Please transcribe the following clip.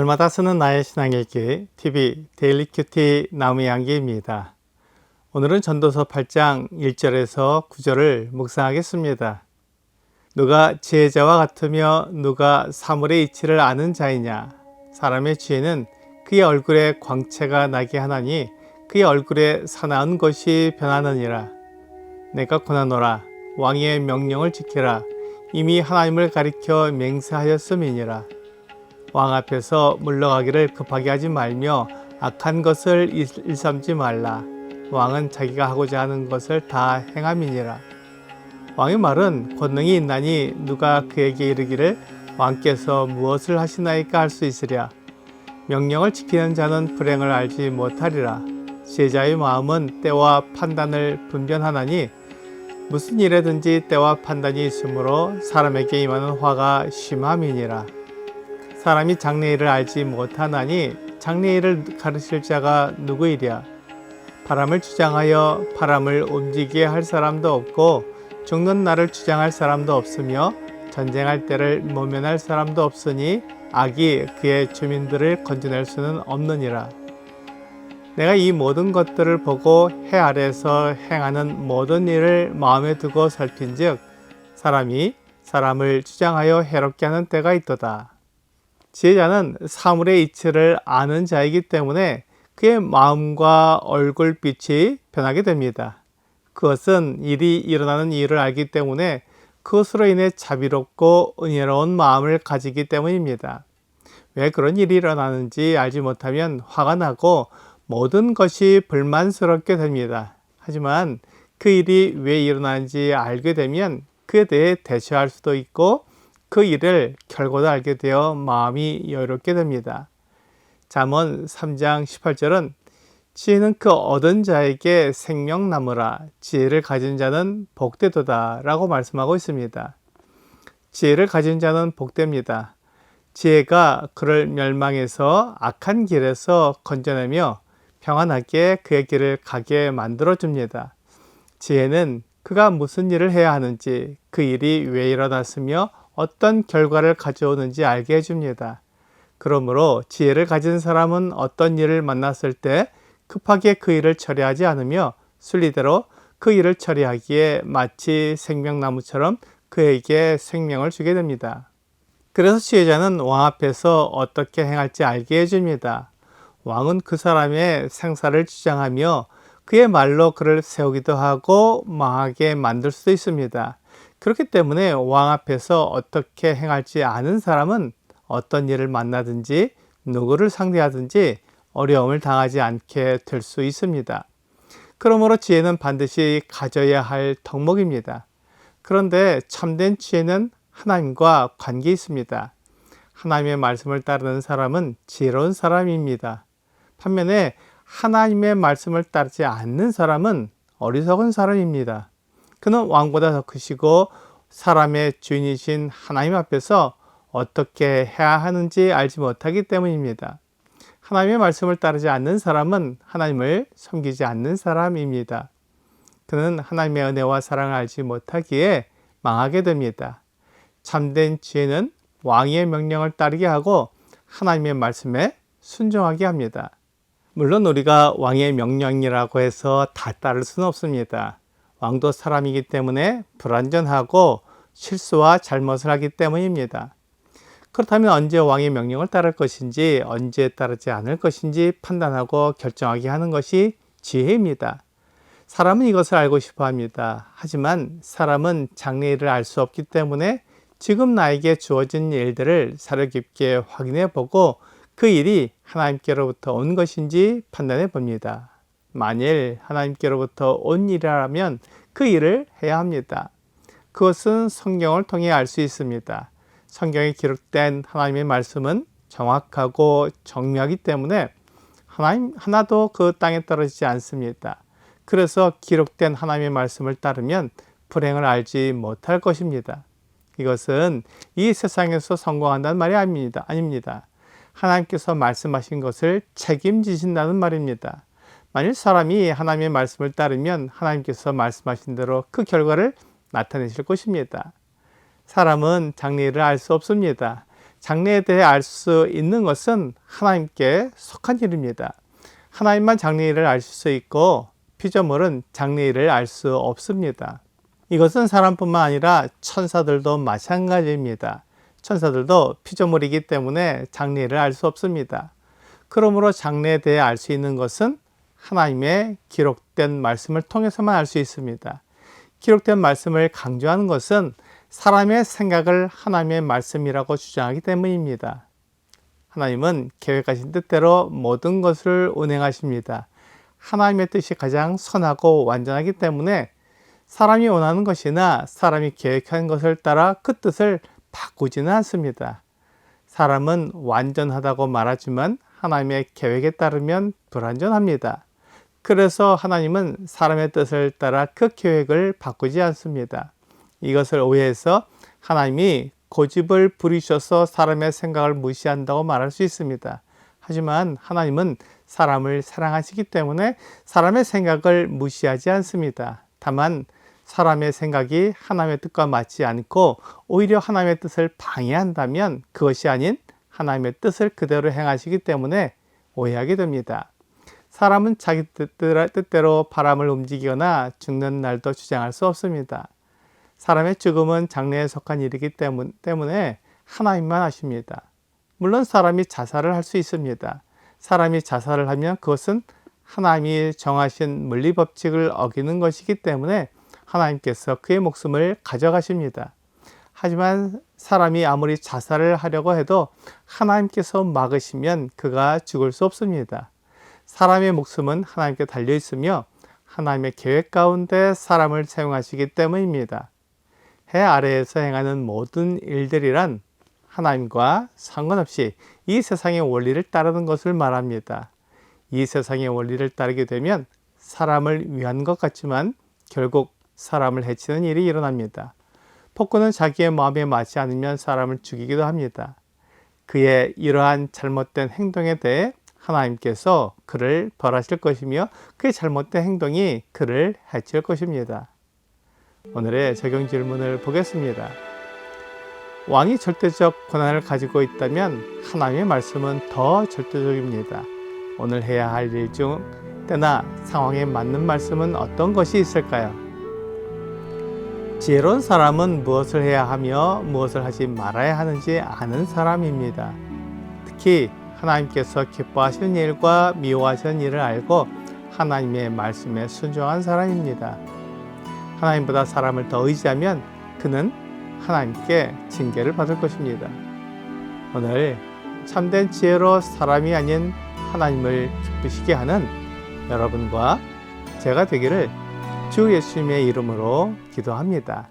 날마다 쓰는 나의 신앙일기 TV 데일리 큐티 나무의 향기입니다. 오늘은 전도서 8장 1절에서 9절을 묵상하겠습니다. 누가 지혜자와 같으며 누가 사물의 이치를 아는 자이냐. 사람의 지혜는 그의 얼굴에 광채가 나게 하나니 그의 얼굴에 사나운 것이 변하느니라. 내가 고나노라. 왕의 명령을 지키라. 이미 하나님을 가리켜 맹세하였음이니라. 왕 앞에서 물러가기를 급하게 하지 말며 악한 것을 일삼지 말라. 왕은 자기가 하고자 하는 것을 다 행함이니라. 왕의 말은 권능이 있나니 누가 그에게 이르기를 왕께서 무엇을 하시나이까 할 수 있으랴. 명령을 지키는 자는 불행을 알지 못하리라. 지혜자의 마음은 때와 판단을 분별하나니 무슨 일에든지 때와 판단이 있으므로 사람에게 임하는 화가 심함이니라. 사람이 장래일을 알지 못하나니 장래일을 가르칠 자가 누구이랴. 바람을 주장하여 바람을 움직이게 할 사람도 없고 죽는 날을 주장할 사람도 없으며 전쟁할 때를 모면할 사람도 없으니 악이 그의 주민들을 건져낼 수는 없느니라. 내가 이 모든 것들을 보고 해 아래에서 행하는 모든 일을 마음에 두고 살핀즉 사람이 사람을 주장하여 해롭게 하는 때가 있도다. 지혜자는 사물의 이치를 아는 자이기 때문에 그의 마음과 얼굴빛이 변하게 됩니다. 그것은 일이 일어나는 이유를 알기 때문에 그것으로 인해 자비롭고 은혜로운 마음을 가지기 때문입니다. 왜 그런 일이 일어나는지 알지 못하면 화가 나고 모든 것이 불만스럽게 됩니다. 하지만 그 일이 왜 일어나는지 알게 되면 그에 대해 대처할 수도 있고 그 일을 결과도 알게 되어 마음이 여유롭게 됩니다. 잠언 3장 18절은 지혜는 그 얻은 자에게 생명나무라. 지혜를 가진 자는 복되도다 라고 말씀하고 있습니다. 지혜를 가진 자는 복됩니다. 지혜가 그를 멸망에서 악한 길에서 건져내며 평안하게 그의 길을 가게 만들어줍니다. 지혜는 그가 무슨 일을 해야 하는지, 그 일이 왜 일어났으며 어떤 결과를 가져오는지 알게 해줍니다. 그러므로 지혜를 가진 사람은 어떤 일을 만났을 때 급하게 그 일을 처리하지 않으며 순리대로 그 일을 처리하기에 마치 생명나무처럼 그에게 생명을 주게 됩니다. 그래서 지혜자는 왕 앞에서 어떻게 행할지 알게 해줍니다. 왕은 그 사람의 생사를 주장하며 그의 말로 그를 세우기도 하고 망하게 만들 수도 있습니다. 그렇기 때문에 왕 앞에서 어떻게 행할지 아는 사람은 어떤 일을 만나든지 누구를 상대하든지 어려움을 당하지 않게 될 수 있습니다. 그러므로 지혜는 반드시 가져야 할 덕목입니다. 그런데 참된 지혜는 하나님과 관계 있습니다. 하나님의 말씀을 따르는 사람은 지혜로운 사람입니다. 반면에 하나님의 말씀을 따르지 않는 사람은 어리석은 사람입니다. 그는 왕보다 더 크시고 사람의 주인이신 하나님 앞에서 어떻게 해야 하는지 알지 못하기 때문입니다. 하나님의 말씀을 따르지 않는 사람은 하나님을 섬기지 않는 사람입니다. 그는 하나님의 은혜와 사랑을 알지 못하기에 망하게 됩니다. 참된 지혜는 왕의 명령을 따르게 하고 하나님의 말씀에 순종하게 합니다. 물론 우리가 왕의 명령이라고 해서 다 따를 수는 없습니다. 왕도 사람이기 때문에 불완전하고 실수와 잘못을 하기 때문입니다. 그렇다면 언제 왕의 명령을 따를 것인지 언제 따르지 않을 것인지 판단하고 결정하게 하는 것이 지혜입니다. 사람은 이것을 알고 싶어 합니다. 하지만 사람은 장래일을 알 수 없기 때문에 지금 나에게 주어진 일들을 사려 깊게 확인해 보고 그 일이 하나님께로부터 온 것인지 판단해 봅니다. 만일 하나님께로부터 온 일이라면 그 일을 해야 합니다. 그것은 성경을 통해 알 수 있습니다. 성경에 기록된 하나님의 말씀은 정확하고 정밀하기 때문에 하나님 하나도 그 땅에 떨어지지 않습니다. 그래서 기록된 하나님의 말씀을 따르면 불행을 알지 못할 것입니다. 이것은 이 세상에서 성공한다는 말이 아닙니다. 하나님께서 말씀하신 것을 책임지신다는 말입니다. 만일 사람이 하나님의 말씀을 따르면 하나님께서 말씀하신 대로 그 결과를 나타내실 것입니다. 사람은 장래일을 알 수 없습니다. 장래에 대해 알 수 있는 것은 하나님께 속한 일입니다. 하나님만 장래일을 알 수 있고 피조물은 장래일을 알 수 없습니다. 이것은 사람뿐만 아니라 천사들도 마찬가지입니다. 천사들도 피조물이기 때문에 장래일을 알 수 없습니다. 그러므로 장래에 대해 알 수 있는 것은 하나님의 기록된 말씀을 통해서만 알 수 있습니다. 기록된 말씀을 강조하는 것은 사람의 생각을 하나님의 말씀이라고 주장하기 때문입니다. 하나님은 계획하신 뜻대로 모든 것을 운행하십니다. 하나님의 뜻이 가장 선하고 완전하기 때문에 사람이 원하는 것이나 사람이 계획한 것을 따라 그 뜻을 바꾸지는 않습니다. 사람은 완전하다고 말하지만 하나님의 계획에 따르면 불완전합니다. 그래서 하나님은 사람의 뜻을 따라 그 계획을 바꾸지 않습니다. 이것을 오해해서 하나님이 고집을 부리셔서 사람의 생각을 무시한다고 말할 수 있습니다. 하지만 하나님은 사람을 사랑하시기 때문에 사람의 생각을 무시하지 않습니다. 다만 사람의 생각이 하나님의 뜻과 맞지 않고 오히려 하나님의 뜻을 방해한다면 그것이 아닌 하나님의 뜻을 그대로 행하시기 때문에 오해하게 됩니다. 사람은 자기 뜻대로 바람을 움직이거나 죽는 날도 주장할 수 없습니다. 사람의 죽음은 장래에 속한 일이기 때문에 하나님만 아십니다. 물론 사람이 자살을 할 수 있습니다. 사람이 자살을 하면 그것은 하나님이 정하신 물리법칙을 어기는 것이기 때문에 하나님께서 그의 목숨을 가져가십니다. 하지만 사람이 아무리 자살을 하려고 해도 하나님께서 막으시면 그가 죽을 수 없습니다. 사람의 목숨은 하나님께 달려 있으며 하나님의 계획 가운데 사람을 사용하시기 때문입니다. 해 아래에서 행하는 모든 일들이란 하나님과 상관없이 이 세상의 원리를 따르는 것을 말합니다. 이 세상의 원리를 따르게 되면 사람을 위한 것 같지만 결국 사람을 해치는 일이 일어납니다. 폭군은 자기의 마음에 맞지 않으면 사람을 죽이기도 합니다. 그의 이러한 잘못된 행동에 대해 하나님께서 그를 벌하실 것이며 그의 잘못된 행동이 그를 해칠 것입니다. 오늘의 적용 질문을 보겠습니다. 왕이 절대적 권한을 가지고 있다면 하나님의 말씀은 더 절대적입니다. 오늘 해야 할 일 중 때나 상황에 맞는 말씀은 어떤 것이 있을까요? 지혜로운 사람은 무엇을 해야 하며 무엇을 하지 말아야 하는지 아는 사람입니다. 특히 하나님께서 기뻐하시는 일과 미워하시는 일을 알고 하나님의 말씀에 순종한 사람입니다. 하나님보다 사람을 더 의지하면 그는 하나님께 징계를 받을 것입니다. 오늘 참된 지혜로 사람이 아닌 하나님을 기쁘시게 하는 여러분과 제가 되기를 주 예수님의 이름으로 기도합니다.